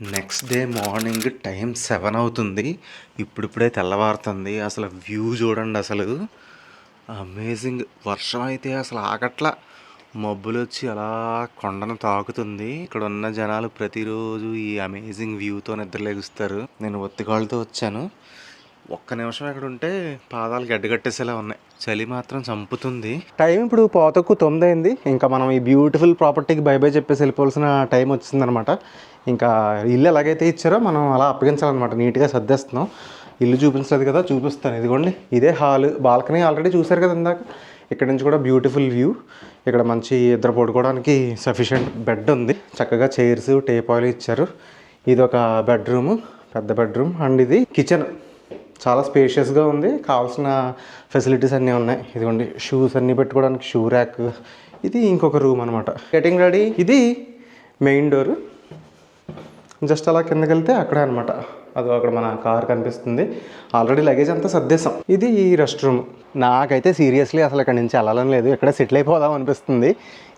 Next day morning time 7 అవుతుంది. ఇప్పుడిప్పుడే తెల్లవారుతుంది. అసలు వ్యూ చూడండి, అసలు అమేజింగ్. వర్షం అయితే అసలు ఆగట్లా, మబ్బులు వచ్చి అలా కొండను తాకుతుంది. ఇక్కడ ఉన్న జనాలు ప్రతిరోజు ఈ అమేజింగ్ వ్యూతో నిద్రలేగుస్తారు. నేను ఒత్తిగాళ్ళతో వచ్చాను. ఒక్క నిమిషం ఎక్కడ ఉంటే పాదాలు గడ్డగట్టేసేలా ఉన్నాయి. చలి మాత్రం చంపుతుంది. టైం ఇప్పుడు 9:09 అయింది. ఇంకా మనం ఈ బ్యూటిఫుల్ ప్రాపర్టీకి బై బై చెప్పేసి వెళ్ళిపోవాల్సిన టైం వచ్చిందనమాట. ఇంకా ఇల్లు ఎలాగైతే ఇచ్చారో మనం అలా అప్పగించాలన్నమాట. నీట్గా సర్దేస్తున్నాం. ఇల్లు చూపించలేదు కదా, చూపిస్తాను. ఇదిగోండి, ఇదే హాల్. బాల్కనీ ఆల్రెడీ చూశారు కదా ఇందాక. ఇక్కడ నుంచి కూడా బ్యూటిఫుల్ వ్యూ. ఇక్కడ మంచి ఇద్దరు పడుకోవడానికి సఫిషియెంట్ బెడ్ ఉంది. చక్కగా చైర్స్, టేపాయిలు ఇచ్చారు. ఇది ఒక బెడ్రూమ్, పెద్ద బెడ్రూమ్. అండ్ ఇది కిచెన్. చాలా స్పేషియస్గా ఉంది. కావాల్సిన ఫెసిలిటీస్ అన్నీ ఉన్నాయి. ఇదిగోండి, షూస్ అన్నీ పెట్టుకోవడానికి షూ ర్యాక్. ఇది ఇంకొక రూమ్ అనమాట. Getting ready. ఇది మెయిన్ డోర్. జస్ట్ అలా కిందకి వెళ్తే అక్కడే అనమాట. అదో అక్కడ మన కార్ కనిపిస్తుంది. ఆల్రెడీ లగేజ్ అంతా సర్దేశాం. ఇది ఈ రెస్ట్ రూమ్. నాకైతే సీరియస్లీ అసలు ఇక్కడ నుంచి వెళ్ళాలని లేదు. ఇక్కడ సెటిల్ అయిపోదాం అనిపిస్తుంది.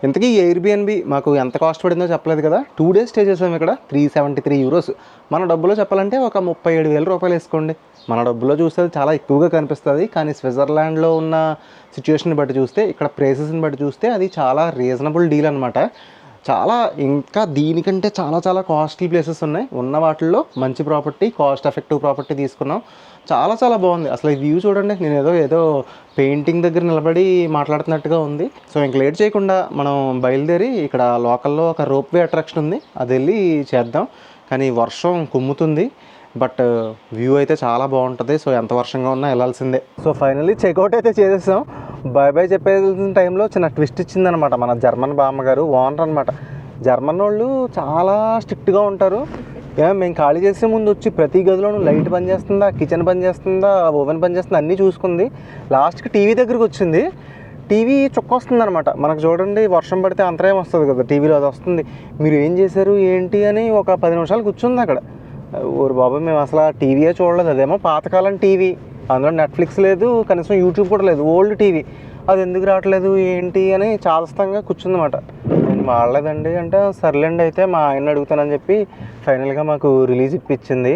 ఇంతకీ ఎయిర్బిఎన్బి మాకు ఎంత కాస్ట్ పడిందో చెప్పలేదు కదా. 2 days స్టే చేసాము ఇక్కడ. 373 euros. మన డబ్బులో చెప్పాలంటే ఒక 37,000 రూపాయలు వేసుకోండి. మన డబ్బులో చూస్తే చాలా ఎక్కువగా కనిపిస్తుంది. కానీ స్విట్జర్లాండ్లో ఉన్న సిచ్యువేషన్ బట్టి చూస్తే, ఇక్కడ ప్రైసెస్ని బట్టి చూస్తే అది చాలా రీజనబుల్ డీల్ అనమాట. చాలా ఇంకా దీనికంటే చాలా చాలా కాస్ట్లీ ప్లేసెస్ ఉన్నాయి. ఉన్న వాటిల్లో మంచి ప్రాపర్టీ, కాస్ట్ ఎఫెక్టివ్ ప్రాపర్టీ తీసుకున్నాం. చాలా చాలా బాగుంది. అసలు ఈ వ్యూ చూడండి. నేను ఏదో పెయింటింగ్ దగ్గర నిలబడి మాట్లాడుతున్నట్టుగా ఉంది. సో ఇంక లేట్ చేయకుండా మనం బయలుదేరి, ఇక్కడ లోకల్లో ఒక రోప్వే అట్రాక్షన్ ఉంది, అది వెళ్ళి చేద్దాం. కానీ వర్షం కుమ్ముతుంది, బట్ వ్యూ అయితే చాలా బాగుంటుంది. సో ఎంత వర్షంగా ఉన్నా వెళ్ళాల్సిందే. సో ఫైనల్లీ చెక్అవుట్ అయితే చేసేసాం. బై బై చెప్పేసిన టైంలో చిన్న ట్విస్ట్ ఇచ్చిందనమాట మన జర్మన్ బామ్మగారు. ఓనర్ అనమాట. జర్మన్ వాళ్ళు చాలా స్ట్రిక్ట్గా ఉంటారు. మేము ఖాళీ చేసే ముందు వచ్చి ప్రతి గదిలోనూ లైట్ పని చేస్తుందా, కిచెన్ పని చేస్తుందా, ఓవెన్ పని చేస్తుందా అన్నీ చూసుకుంది. లాస్ట్కి టీవీ దగ్గరికి వచ్చింది. టీవీ చుక్క వస్తుంది అనమాట. మనకు చూడండి, వర్షం పడితే అంతరాయం వస్తుంది కదా టీవీలో, అది వస్తుంది. మీరు ఏం చేశారు ఏంటి అని ఒక 10 నిమిషాలు కూర్చుంది అక్కడ. ఊరు బాబు, మేము అసలు ఆ టీవీయే చూడలేదు. అదేమో పాతకాలం టీవీ, అందులో నెట్ఫ్లిక్స్ లేదు, కనీసం యూట్యూబ్ కూడా లేదు, ఓల్డ్ టీవీ. అది ఎందుకు రావట్లేదు ఏంటి అని చాదస్తంగా కూర్చుందన్నమాట. నేను వాడలేదండి అంటే, సర్లేండి అయితే మా ఆయన అడుగుతానని చెప్పి ఫైనల్గా మాకు రిలీజ్ ఇప్పించింది.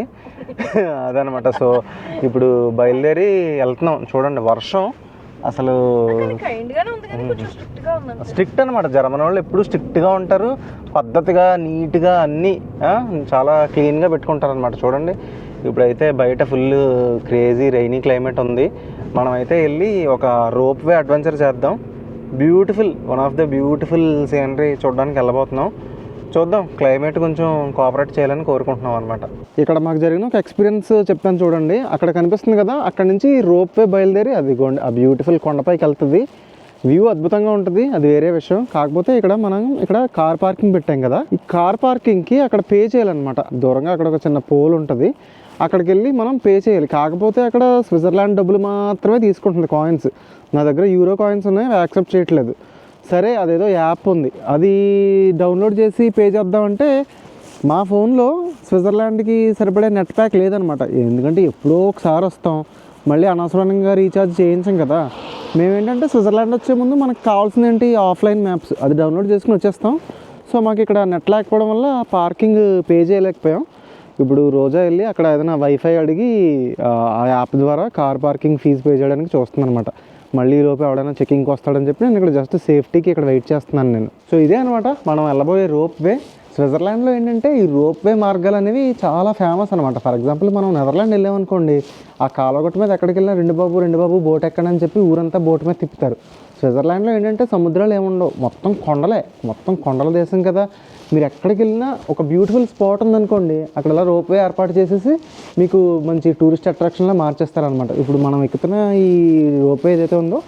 అదనమాట. సో ఇప్పుడు బయలుదేరి వెళ్తున్నాం. చూడండి వర్షం అసలు స్ట్రిక్ట్ అనమాట. జర్మన్ వాళ్ళు ఎప్పుడు స్ట్రిక్ట్గా ఉంటారు, పద్ధతిగా నీట్గా అన్నీ చాలా క్లీన్గా పెట్టుకుంటారు అనమాట. చూడండి, ఇప్పుడైతే బయట ఫుల్ క్రేజీ రైనీ క్లైమేట్ ఉంది. మనమైతే వెళ్ళి ఒక రోప్వే అడ్వెంచర్ చేద్దాం. Beautiful, one of the beautiful scenery చూడడానికి వెళ్ళబోతున్నాం. చూద్దాం, క్లైమేట్ కొంచెం కోఆపరేట్ చేయాలని కోరుకుంటున్నాం అనమాట. ఇక్కడ మాకు జరిగిన ఒక ఎక్స్పీరియన్స్ చెప్తాను చూడండి. అక్కడ కనిపిస్తుంది కదా, అక్కడ నుంచి రోప్వే బయలుదేరి అది ఆ బ్యూటిఫుల్ కొండపైకి వెళ్తుంది. వ్యూ అద్భుతంగా ఉంటుంది, అది వేరే విషయం. కాకపోతే మనం ఇక్కడ కార్ పార్కింగ్ పెట్టాం కదా, ఈ కార్ పార్కింగ్కి అక్కడ పే చేయాలన్నమాట. దూరంగా అక్కడ ఒక చిన్న పోల్ ఉంటుంది, అక్కడికి వెళ్ళి మనం పే చేయాలి. కాకపోతే అక్కడ స్విట్జర్లాండ్ డబ్బులు మాత్రమే తీసుకుంటుంది, కాయిన్స్. నా దగ్గర యూరో కాయిన్స్ ఉన్నాయి, అవి యాక్సెప్ట్ చేయట్లేదు. సరే, అదేదో యాప్ ఉంది, అది డౌన్లోడ్ చేసి పే చేద్దామంటే మా ఫోన్లో స్విట్జర్లాండ్కి సరిపడే నెట్ ప్యాక్ లేదనమాట. ఎందుకంటే ఎప్పుడో ఒకసారి వస్తాం, మళ్ళీ అనవసరంగా రీఛార్జ్ చేయించాం కదా. మేమేంటంటే స్విట్జర్లాండ్ వచ్చే ముందు మనకు కావాల్సింది ఏంటి, ఆఫ్లైన్ మ్యాప్స్, అది డౌన్లోడ్ చేసుకుని వచ్చేస్తాం. సో మాకు ఇక్కడ నెట్ లేకపోవడం వల్ల పార్కింగ్ పే చేయలేకపోయాం. ఇప్పుడు రోజా వెళ్ళి అక్కడ ఏదైనా వైఫై అడిగి ఆ యాప్ ద్వారా కార్ పార్కింగ్ ఫీజు పే చేయడానికి చూస్తున్నాను అనమాట. మళ్ళీ లోపు ఎవడైనా చెకింగ్కి వస్తాడని చెప్పి నేను ఇక్కడ జస్ట్ సేఫ్టీకి ఇక్కడ వెయిట్ చేస్తున్నాను నేను. సో ఇదే అనమాట మనం వెళ్ళబోయే రోప్వే. స్విట్జర్లాండ్లో ఏంటంటే ఈ రోప్వే మార్గాలు అనేవి చాలా ఫేమస్ అనమాట. ఫర్ ఎగ్జాంపుల్ మనం నెదర్లాండ్ వెళ్ళామనుకోండి, ఆ కాలగొట్టు మీద ఎక్కడికి వెళ్ళినా రెండు బాబు బోట్ ఎక్కడని చెప్పి ఊరంతా బోట్ మీద తిప్పుతారు. స్విట్జర్లాండ్లో ఏంటంటే సముద్రాలు ఏముండవు, మొత్తం కొండలే, మొత్తం కొండల దేశం కదా. మీరు ఎక్కడికి వెళ్ళినా ఒక బ్యూటిఫుల్ స్పాట్ ఉందనుకోండి, అక్కడ ఇలా రోప్వే ఏర్పాటు చేసేసి మీకు మంచి టూరిస్ట్ అట్రాక్షన్లా మార్చేస్తారనమాట. ఇప్పుడు మనం ఎక్కుతున్న ఈ రోప్వే ఏదైతే ఉందో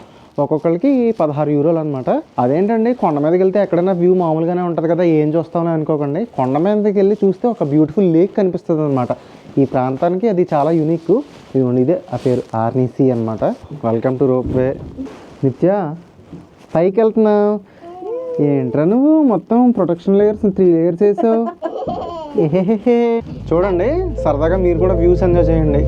ఒక్కొక్కరికి 16 యూరోలు అనమాట. అదేంటండి, కొండ మీదకి వెళ్తే ఎక్కడైనా వ్యూ మామూలుగానే ఉంటుంది కదా, ఏం చూస్తామని అనుకోకండి. కొండ మీదకి వెళ్ళి చూస్తే ఒక బ్యూటిఫుల్ లేక్ కనిపిస్తుంది అనమాట. ఈ ప్రాంతానికి అది చాలా యూనిక్. ఇదే ఆ పేరు, ఆర్నీసీ అనమాట. Welcome to ropeway. నిత్య, పైకి వెళ్తున్నావు ఏంట్రా నువ్వు? మొత్తం ప్రొటెక్షన్ లేయర్స్ 3 లేయర్స్ వేసావు. ఏహే, చూడండి, సరదాగా మీరు కూడా వ్యూస్ ఎంజాయ్ చేయండి.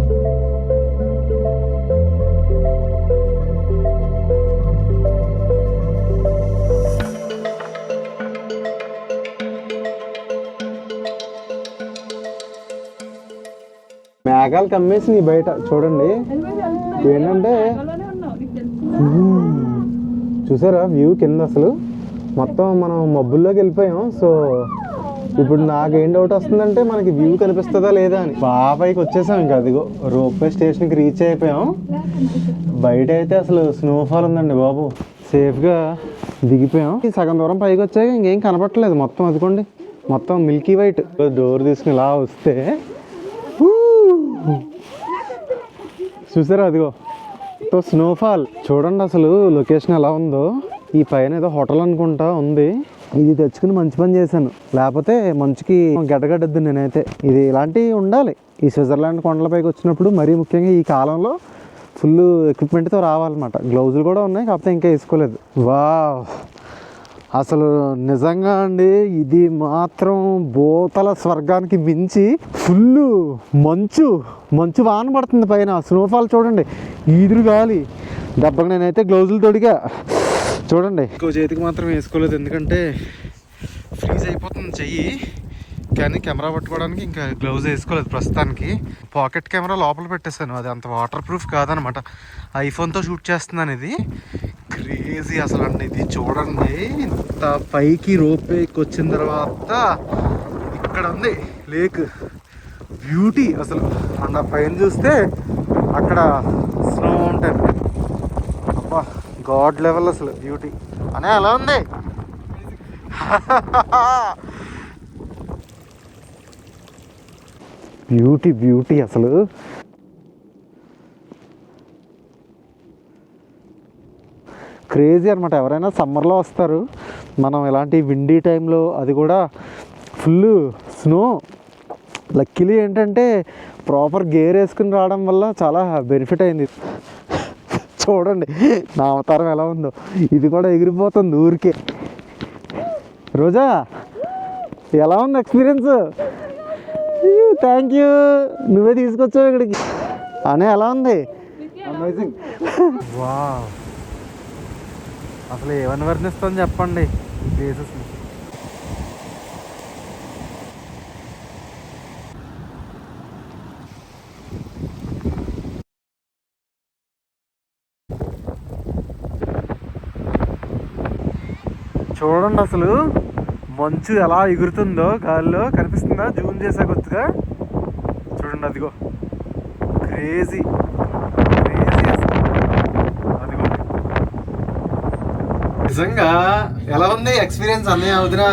మేఘాలు కమ్మేసి బయట చూడండి. ఏంటంటే చూసారా వ్యూ కింద అసలు మొత్తం మనం మబ్బుల్లోకి వెళ్ళిపోయాం. సో ఇప్పుడు నాకేం డౌట్ వస్తుందంటే మనకి వ్యూ కనిపిస్తుందా లేదా అని. బాబాయికి వచ్చేసాం ఇంకా. అదిగో రోప్వే స్టేషన్కి రీచ్ అయిపోయాం. బయట అయితే అసలు స్నోఫాల్ ఉందండి బాబు. సేఫ్గా దిగిపోయాం. సగం దూరం పైకి వచ్చాక ఇంకేం కనపట్టలేదు మొత్తం. అదిగోండి మొత్తం మిల్కీ వైట్. డోర్ తీసుకుని ఇలా వస్తే చూసారా అదిగో స్నోఫాల్. చూడండి అసలు లొకేషన్ ఎలా ఉందో. ఈ పైన ఏదో హోటల్ అనుకుంటా ఉంది. ఇది తెచ్చుకుని మంచి పని చేశాను, లేకపోతే మంచుకి గడ్డగడ్డద్దు నేనైతే. ఇది ఇలాంటివి ఉండాలి ఈ స్విట్జర్లాండ్ కొండలపైకి వచ్చినప్పుడు. మరీ ముఖ్యంగా ఈ కాలంలో ఫుల్ ఎక్విప్మెంట్తో రావాలన్నమాట. గ్లౌజులు కూడా ఉన్నాయి, కాకపోతే ఇంకా వేసుకోలేదు. వావ్, అసలు నిజంగా అండి ఇది మాత్రం భూతల స్వర్గానికి మించి. ఫుల్ మంచు మంచు వాన పడుతుంది పైన. స్నోఫాల్ చూడండి, ఈదురు గాలి. దెబ్బకి నేనైతే గ్లౌజులు తొడిగా చూడండి. ఇంకో చేతికి మాత్రం వేసుకోలేదు, ఎందుకంటే ఫ్రీజ్ అయిపోతుంది చెయ్యి. కానీ కెమెరా పట్టుకోవడానికి ఇంకా గ్లౌజ్ వేసుకోలేదు ప్రస్తుతానికి. పాకెట్ కెమెరా లోపల పెట్టేశాను, అది అంత వాటర్ ప్రూఫ్ కాదనమాట. ఐఫోన్తో షూట్ చేస్తున్నాను. ఇది క్రేజీ అసలు అండి. ఇది చూడండి, ఇంత పైకి రోప్ వచ్చిన తర్వాత ఇక్కడ ఉంది లేక్. బ్యూటీ అసలు. అండ్ ఆ పైన చూస్తే అక్కడ స్నో ఉంటుంది. అబ్బా గాడ్ లెవెల్ అసలు బ్యూటీ అనే అలా ఉంది. బ్యూటీ బ్యూటీ అసలు. క్రేజీ అనమాట. ఎవరైనా సమ్మర్లో వస్తారు, మనం ఇలాంటి విండీ టైంలో, అది కూడా ఫుల్ స్నో. లక్కీలీ ఏంటంటే ప్రాపర్ గేర్ వేసుకుని రావడం వల్ల చాలా బెనిఫిట్ అయింది. చూడండి నా అవతారం ఎలా ఉందో. ఇది కూడా ఎగిరిపోతుంది ఊరికే. రోజా ఎలా ఉంది ఎక్స్పీరియన్స్? థ్యాంక్ యూ, నువ్వే తీసుకొచ్చావు ఇక్కడికి. అనే ఎలా ఉంది? అమేజింగ్. వావ్, అసలు ఏమని వర్ణిస్తాను చెప్పండి ఈ ప్లేసెస్. చూడండి అసలు మంచు ఎలా ఎగురుతుందో గాలిలో. కనిపిస్తుందా? జూమ్ చేసా కొద్దిగా. చూడండి అదిగో క్రేజీ క్రేజీ అసలు. అదిగో నిజంగా ఎలా ఉంది ఎక్స్పీరియన్స్ అన్నయ్య అవుతున్నా?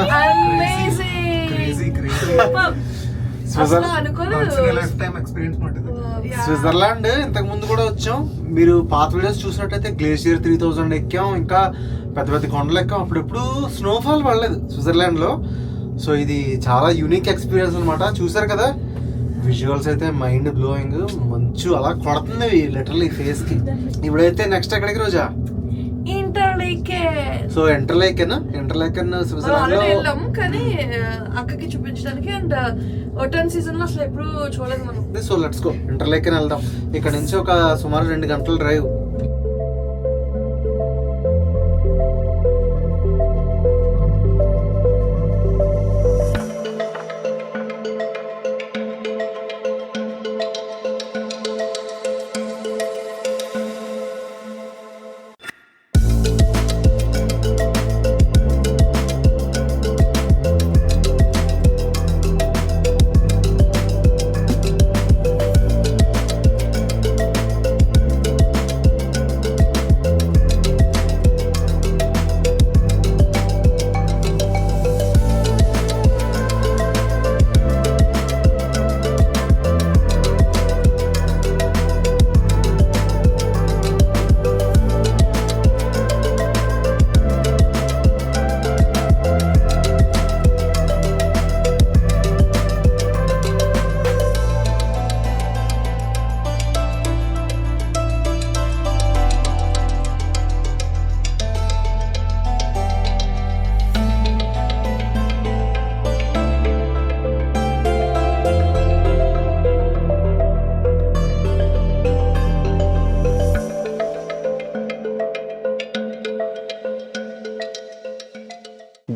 స్విట్జర్లాండ్ ఇంతకు ముందు కూడా వచ్చాం. మీరు పాత వీడియోస్ చూసినట్టయితే గ్లేషియర్ 3000 ఎక్కాం, ఇంకా పెద్ద పెద్ద కొండలు ఎక్కాం. అప్పుడెప్పుడు స్నోఫాల్ పడలేదు స్విట్జర్లాండ్లో. సో ఇది చాలా యూనిక్ ఎక్స్పీరియన్స్ అనమాట. చూసారు కదా విజువల్స్ అయితే మైండ్ బ్లోయింగ్. మంచు అలా కొడుతుంది లిటరల్లీ ఫేస్ కి. ఇప్పుడైతే నెక్స్ట్ ఎక్కడికి రోజా? సో ఇంటర్లేకెన్ వెళ్ళాం కానీ అక్కకి చూపించడానికి. అండ్ ఓటన్ సీజన్ లో అసలు ఎప్పుడు చూడలేదు మనం. సో లెట్స్ గో ఇంటర్లేకెన్ వెళ్దాం. ఇక్కడ నుంచి ఒక సుమారు 2 గంటల డ్రైవ్.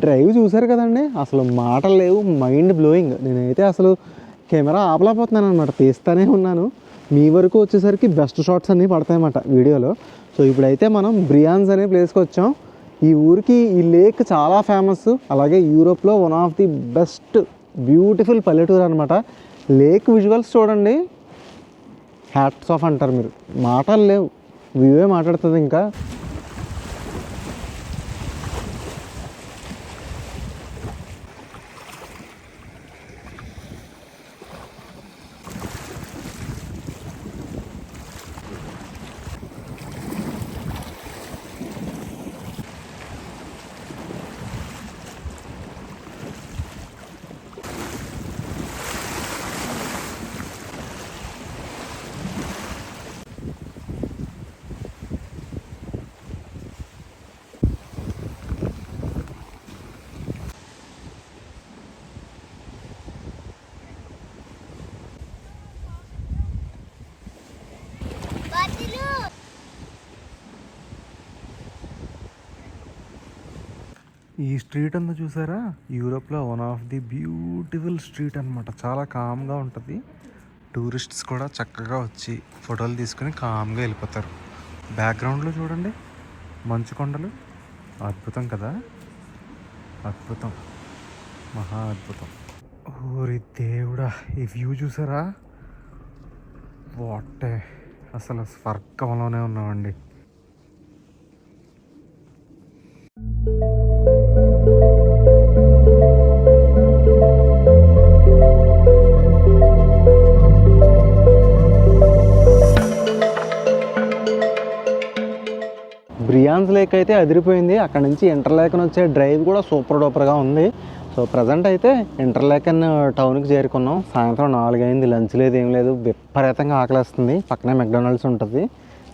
డ్రైవ్ చూసారు కదండి, అసలు మాటలు లేవు, మైండ్ బ్లోయింగ్. నేనైతే అసలు కెమెరా ఆపలేకపోతున్నాను అనమాట, తీస్తూనే ఉన్నాను. మీ వరకు వచ్చేసరికి బెస్ట్ షాట్స్ అన్నీ పడతాయన్నమాట వీడియోలో. సో ఇప్పుడైతే మనం బ్రియాన్స్ అనే ప్లేస్కి వచ్చాం. ఈ ఊరికి ఈ లేక్ చాలా ఫేమస్, అలాగే యూరోప్లో one of the best beautiful పల్లెటూరు అనమాట. లేక్ విజువల్స్ చూడండి, హ్యాట్స్ ఆఫ్ అంటారు మీరు, మాటలు లేవు, వ్యూవే మాట్లాడుతుంది. ఇంకా ఈ స్ట్రీట్ అంతా చూసారా, యూరోప్లో one of the beautiful street అనమాట. చాలా కామ్గా ఉంటుంది. టూరిస్ట్స్ కూడా చక్కగా వచ్చి ఫోటోలు తీసుకుని కామ్గా వెళ్ళిపోతారు. బ్యాక్గ్రౌండ్లో చూడండి మంచు కొండలు, అద్భుతం కదా, అద్భుతం, మహా అద్భుతం. ఓరి దేవుడా, ఈ వ్యూ చూసారా, వాటే, అసలు స్వర్గంలోనే ఉన్నామండి. బ్రియాన్స్ లేక్ అయితే అదిరిపోయింది. అక్కడ నుంచి ఇంటర్లేకన్ వచ్చే డ్రైవ్ కూడా సూపర్ డూపర్గా ఉంది. సో ప్రజెంట్ అయితే ఇంటర్లేకన్ టౌన్కి చేరుకున్నాం. సాయంత్రం 4 అయింది, లంచ్ లేదు, ఏం లేదు, విపరీతంగా ఆకలిస్తుంది. పక్కనే మెక్డొనాల్డ్స్ ఉంటుంది,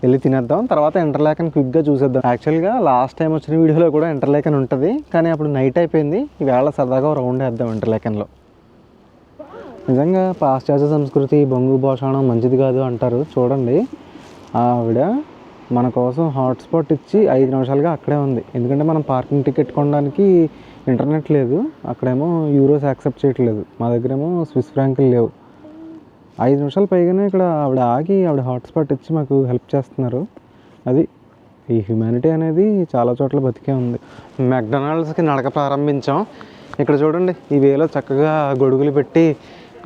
వెళ్ళి తినేద్దాం. తర్వాత ఇంటర్లేకన్ క్విక్గా చూసేద్దాం. యాక్చువల్గా లాస్ట్ టైం వచ్చిన వీడియోలో కూడా ఇంటర్లేకన్ ఉంటుంది, కానీ అప్పుడు నైట్ అయిపోయింది. ఈవేళ సరదాగా రౌండ్ వేద్దాం ఇంటర్లేకన్లో. నిజంగా పాశ్చాత్య సంస్కృతి, బొంగు భోషణం మంచిది కాదు అంటారు. చూడండి, ఆవిడ మన కోసం హాట్స్పాట్ ఇచ్చి 5 నిమిషాలుగా అక్కడే ఉంది. ఎందుకంటే మనం పార్కింగ్ టికెట్ కొనడానికి ఇంటర్నెట్ లేదు, అక్కడేమో యూరోస్ యాక్సెప్ట్ చేయట్లేదు, మా దగ్గరేమో స్విస్ ఫ్రాంకులు లేవు. 5 నిమిషాలు పైగానే ఇక్కడ ఆవిడ ఆగి ఆవిడ హాట్స్పాట్ ఇచ్చి మాకు హెల్ప్ చేస్తున్నారు. అది ఈ హ్యుమానిటీ అనేది చాలా చోట్ల బతికే ఉంది. మెక్డొనాల్డ్స్కి నడక ప్రారంభించాం. ఇక్కడ చూడండి, ఈ వేలో చక్కగా గొడుగులు పెట్టి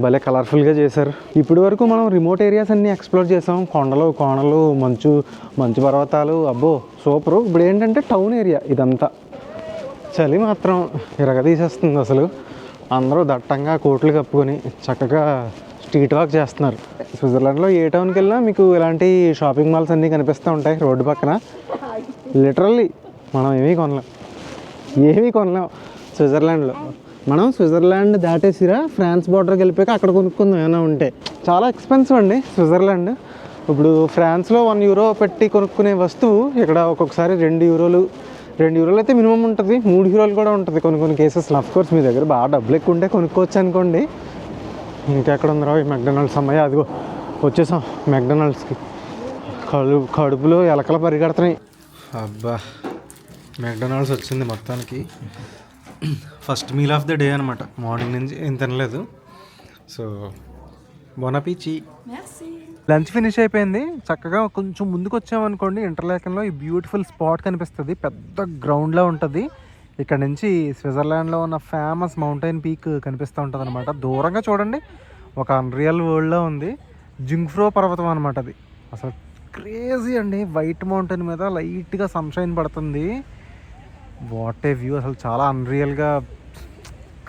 భలే కలర్ఫుల్గా చేశారు. ఇప్పటి వరకు మనం రిమోట్ ఏరియాస్ అన్నీ ఎక్స్ప్లోర్ చేసాం. కొండలు, కోణలు, మంచు పర్వతాలు, అబ్బో సూపరు. ఇప్పుడు ఏంటంటే టౌన్ ఏరియా ఇదంతా. చలి మాత్రం ఇరగదీసేస్తుంది అసలు. అందరూ దట్టంగా కోట్లు కప్పుకొని చక్కగా స్ట్రీట్ వాక్ చేస్తున్నారు. స్విట్జర్లాండ్లో ఏ టౌన్కి వెళ్ళినా మీకు ఇలాంటి షాపింగ్ మాల్స్ అన్నీ కనిపిస్తూ ఉంటాయి రోడ్డు పక్కన. లిటరల్లీ మనం ఏమీ కొనలేం స్విట్జర్లాండ్లో. మనం స్విట్జర్లాండ్ దాటేసిరా ఫ్రాన్స్ బార్డర్కి వెళ్ళిపోయాక అక్కడ కొనుక్కుందాం ఏమైనా ఉంటే. చాలా ఎక్స్పెన్సివ్ అండి స్విట్జర్లాండ్. ఇప్పుడు ఫ్రాన్స్లో 1 యూరో పెట్టి కొనుక్కునే వస్తువు ఇక్కడ ఒక్కొక్కసారి 2 యూరోలు అయితే మినిమం ఉంటుంది, 3 యూరోలు కూడా ఉంటుంది కొన్ని కేసెస్లో. అఫ్కోర్స్ మీ దగ్గర బాగా డబ్బులు ఎక్కువ ఉంటే కొనుక్కోవచ్చు అనుకోండి. ఇంకెక్కడ ఉందిరా ఈ మెక్డొనాల్డ్స్? అమ్మాయి అదిగో వచ్చేసాం మెక్డొనాల్డ్స్కి. కడుపులో ఎలకలు పరిగెడుతున్నాయి. అబ్బా, మెక్డొనాల్డ్స్ వచ్చింది మొత్తానికి. First meal of the day అనమాట. మార్నింగ్ నుంచి ఏం తినలేదు. సో బోన్ అపీచి. లంచ్ ఫినిష్ అయిపోయింది. చక్కగా కొంచెం ముందుకు వచ్చామనుకోండి, ఇంటర్లేకన్లో ఈ బ్యూటిఫుల్ స్పాట్ కనిపిస్తుంది. పెద్ద గ్రౌండ్లో ఉంటుంది. ఇక్కడ నుంచి స్విట్జర్లాండ్లో ఉన్న ఫేమస్ మౌంటైన్ పీక్ కనిపిస్తూ ఉంటుంది అనమాట. దూరంగా చూడండి, ఒక అన్రియల్ వరల్డ్లో ఉంది. జింగ్ఫ్రో పర్వతం అనమాట అది. అసలు క్రేజీ అండి. వైట్ మౌంటైన్ మీద లైట్గా సన్షైన్ పడుతుంది. వాట్ ఏ వ్యూ, అసలు చాలా అన్రియల్గా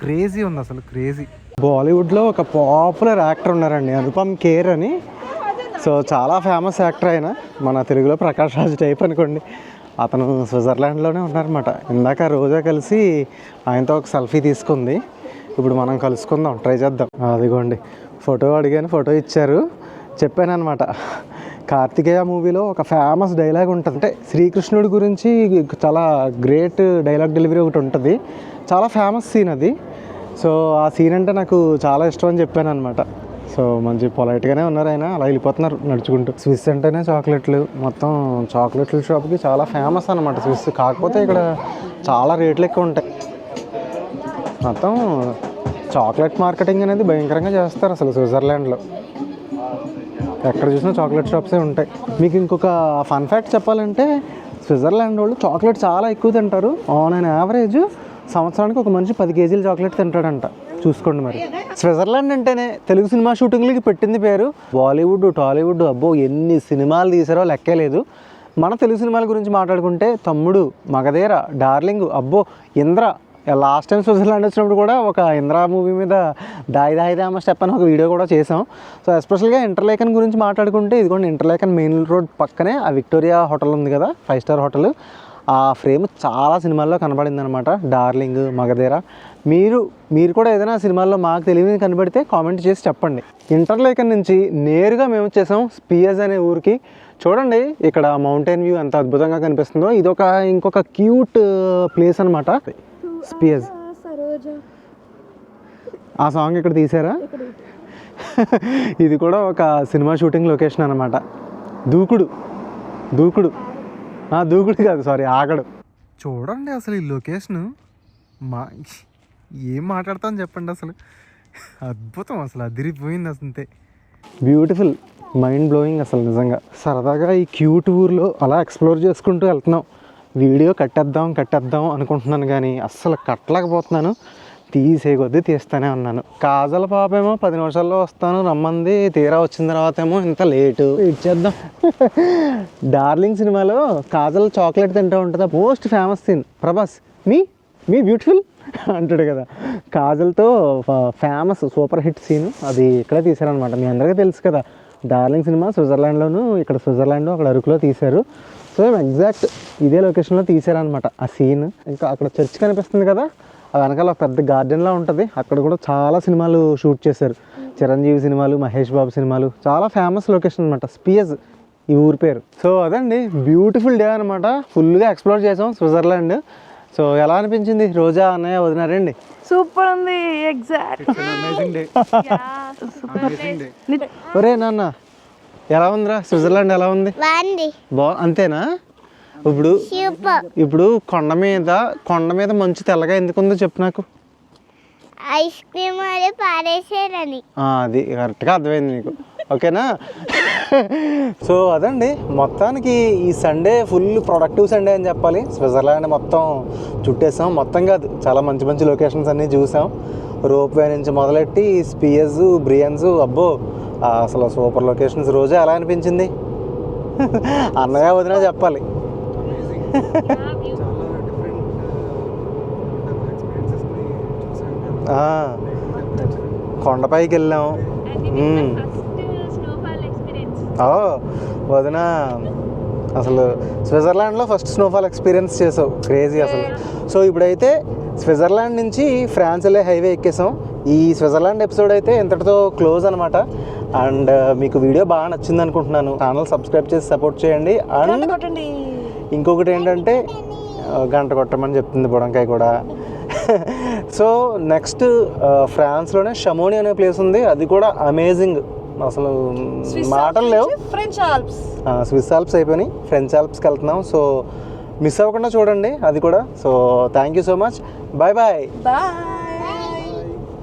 క్రేజీ ఉంది, అసలు క్రేజీ. బాలీవుడ్లో ఒక పాపులర్ యాక్టర్ ఉన్నారండి, అనుపమ్ ఖేర్ అని. సో చాలా ఫేమస్ యాక్టర్ ఆయన, మన తెలుగులో ప్రకాష్ రాజ్ టైప్ అనుకోండి. అతను స్విట్జర్లాండ్లోనే ఉన్నారన్నమాట. ఇందాక రోజా కలిసి ఆయనతో ఒక సెల్ఫీ తీసుకుంది. ఇప్పుడు మనం కలుసుకుందాం, ట్రై చేద్దాం. అదిగోండి ఫోటో అడిగాను, ఫోటో ఇచ్చారు. చెప్పాను అనమాట, కార్తికేయ మూవీలో ఒక ఫేమస్ డైలాగ్ ఉంటుంది, అంటే శ్రీకృష్ణుడి గురించి చాలా గ్రేట్ డైలాగ్ డెలివరీ ఒకటి ఉంటుంది. చాలా ఫేమస్ సీన్ అది. సో ఆ సీన్ అంటే నాకు చాలా ఇష్టం అని చెప్పాను అనమాట. సో మంచి పొలైట్గానే ఉన్నారు ఆయన, అలా వెళ్ళిపోతున్నారు నడుచుకుంటూ. స్విస్ అంటేనే చాక్లెట్లు, మొత్తం చాక్లెట్ల షాప్కి చాలా ఫేమస్ అనమాట స్విస్. కాకపోతే ఇక్కడ చాలా రేట్లు ఎక్కువ ఉంటాయి. మొత్తం చాక్లెట్ మార్కెటింగ్ అనేది భయంకరంగా చేస్తారు అసలు స్విట్జర్లాండ్లో. ఎక్కడ చూసినా చాక్లెట్ షాప్సే ఉంటాయి. మీకు ఇంకొక ఫన్ ఫ్యాక్ట్ చెప్పాలంటే స్విట్జర్లాండ్ వాళ్ళు చాక్లెట్ చాలా ఎక్కువ తింటారు. ఆన్ అన్ యావరేజ్ సంవత్సరానికి ఒక మనిషి 10 కేజీలు చాక్లెట్ తింటాడంట. చూసుకోండి మరి. స్విట్జర్లాండ్ అంటేనే తెలుగు సినిమా షూటింగ్లకి పెట్టింది పేరు. బాలీవుడ్, టాలీవుడ్, అబ్బో ఎన్ని సినిమాలు తీసారో లెక్కే లేదు. మన తెలుగు సినిమాల గురించి మాట్లాడుకుంటే తమ్ముడు, మగధీర, డార్లింగ్, అబ్బో ఇంద్ర. లాస్ట్ టైం స్విట్జర్లాండ్ వచ్చినప్పుడు కూడా ఒక ఇంద్ర మూవీ మీద దాయి దాయి దామ స్టెప్ అని ఒక వీడియో కూడా చేసాం. సో ఎస్పెషల్గా ఇంటర్లేకన్ గురించి మాట్లాడుకుంటే ఇదిగోండి ఇంటర్లేకన్ మెయిన్ రోడ్ పక్కనే ఆ విక్టోరియా హోటల్ ఉంది కదా, 5 స్టార్ హోటల్. ఆ ఫ్రేమ్ చాలా సినిమాల్లో కనబడింది అనమాట. డార్లింగ్, మగధీర. మీరు కూడా ఏదైనా సినిమాల్లో మాకు తెలియని కనబడితే కామెంట్ చేసి చెప్పండి. ఇంటర్లేకన్ నుంచి నేరుగా మేము వచ్చేసాం స్పియజ్ అనే ఊరికి. చూడండి ఇక్కడ మౌంటైన్ వ్యూ ఎంత అద్భుతంగా కనిపిస్తుందో. ఇదొక ఇంకొక క్యూట్ ప్లేస్ అనమాట స్పియజ్. ఆ సాంగ్ ఇక్కడ తీసారా? ఇది కూడా ఒక సినిమా షూటింగ్ లొకేషన్ అనమాట. దూకుడు కాదు, సారీ, ఆగడు. చూడండి అసలు ఈ లొకేషను ఏం మాట్లాడతాను చెప్పండి. అసలు అద్భుతం, అసలు అదిరిపోయింది. అసలు బ్యూటిఫుల్, మైండ్ బ్లోయింగ్ అసలు నిజంగా. సరదాగా ఈ క్యూట్ ఊర్లో అలా ఎక్స్ప్లోర్ చేసుకుంటూ వెళ్తున్నాం. వీడియో కట్టేద్దాం అనుకుంటున్నాను కానీ అస్సలు కట్టలేకపోతున్నాను. తీసే కొద్దీ తీస్తూనే ఉన్నాను. కాజల పాపేమో 10 నిమిషాల్లో వస్తాను రమ్మంది. తీరా వచ్చిన తర్వాత ఏమో ఇంత లేటు. ఇచ్చేద్దాం. డార్లింగ్ సినిమాలో కాజల్ చాక్లెట్ తింటూ ఉంటుంది. Most famous scene. ప్రభాస్ మీ బ్యూటిఫుల్ అంటాడు కదా, కాజల్తో ఫేమస్ సూపర్ హిట్ సీన్ అది ఇక్కడే తీశారనమాట. మీ అందరికీ తెలుసు కదా, డార్లింగ్ సినిమా స్విట్జర్లాండ్లోను, ఇక్కడ స్విట్జర్లాండ్లో అక్కడ అరకులో తీశారు. సో ఎగ్జాక్ట్ ఇదే లొకేషన్లో తీశారనమాట ఆ సీన్. ఇంకా అక్కడ చర్చ్ కనిపిస్తుంది కదా, ఆ వెనకాల పెద్ద గార్డెన్లా ఉంటుంది. అక్కడ కూడా చాలా సినిమాలు షూట్ చేశారు. చిరంజీవి సినిమాలు, మహేష్ బాబు సినిమాలు. చాలా ఫేమస్ లొకేషన్ అనమాట స్పియజ్ ఈ ఊరి పేరు. సో అదండి, బ్యూటిఫుల్ డే అనమాట. ఫుల్గా ఎక్స్ప్లోర్ చేసాం స్విట్జర్లాండ్. సో ఎలా అనిపించింది రోజా, అన్నయ్య, వదినారండి? సూపర్ ఉంది. ఎగ్జాక్ట్ ఒరే నాన్న ఎలా ఉందిరా స్విట్జర్లాండ్? ఎలా ఉంది? అంతేనా? ఇప్పుడు కొండ మీద మంచు తెల్లగా ఎందుకు ఉందో చెప్పు నాకు. ఐస్ క్రీమ్ పారేసారని. అది కరెక్ట్గా అర్థమైంది నీకు. ఓకేనా? సో అదండి, మొత్తానికి ఈ సండే ఫుల్ ప్రొడక్టివ్ సండే అని చెప్పాలి. స్విట్జర్లాండ్ మొత్తం చుట్టేసాం. మొత్తం కాదు, చాలా మంచి మంచి లొకేషన్స్ అన్నీ చూసాం. రోప్ వే నుంచి మొదలెట్టి స్పియజ్, బ్రియన్స్, అబ్బో అసలు సూపర్ లొకేషన్స్. రోజా ఎలా అనిపించింది? అన్నయ్య వదినా చెప్పాలి. కొండపైకి వెళ్ళాం. వదిన అసలు స్విట్జర్లాండ్లో ఫస్ట్ స్నోఫాల్ ఎక్స్పీరియన్స్ చేసావు, క్రేజీ అసలు. సో ఇప్పుడైతే స్విట్జర్లాండ్ నుంచి ఫ్రాన్స్ వెళ్ళే హైవే ఎక్కేసాం. ఈ స్విట్జర్లాండ్ ఎపిసోడ్ అయితే ఇంతటితో క్లోజ్ అనమాట. అండ్ మీకు వీడియో బాగా నచ్చింది అనుకుంటున్నాను. ఛానల్ సబ్స్క్రైబ్ చేసి సపోర్ట్ చేయండి. అండ్ ఇంకొకటి ఏంటంటే గంట కొట్టమని చెప్తుంది బుడంకాయ కూడా. సో నెక్స్ట్ ఫ్రాన్స్లోనే షమోని అనే ప్లేస్ ఉంది. అది కూడా అమేజింగ్, అసలు మాటలు లేవు. స్విస్ ఆల్ప్స్ అయిపోయినాయి, ఫ్రెంచ్ ఆల్ప్స్కి వెళ్తున్నాం. సో మిస్ అవ్వకుండా చూడండి అది కూడా. So thank you so much. Bye bye.